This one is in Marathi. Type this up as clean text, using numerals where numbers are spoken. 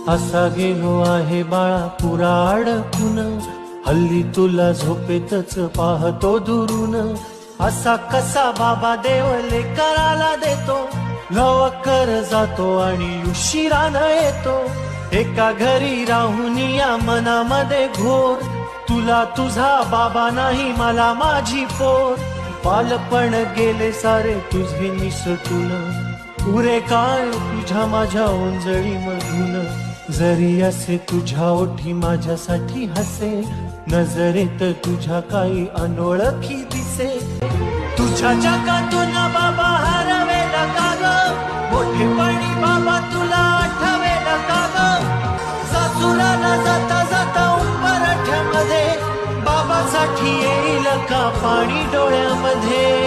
असा गेलो आहे बाळा पुरा अडकून, हल्ली तुला झोपेतच पाहतो दुरून. असा कसा बाबा देव लेकराला देतो, लवकर जातो आणि उशिरानं येतो. एका घरी राहून या मनामध्ये घोर, तुला तुझा बाबा नाही मला माझी पोर. बालपण गेले सारे तुझे निसटून, पुरे काय तुझ्या माझ्या ओंजळी मधून. जरी असे तुझ्या ओठी माझ्यासाठी हसे, नजरेत तुझ्या काही अनोळखी दिसे. तुझ्या जगातून बाबा हरवेला का ग, मोठेपणी बाबा तुला आठवेला का ग. सासुराला जाता जाता उंबरठ्यामध्ये, बाबासाठी येईल का पाणी डोळ्यामध्ये.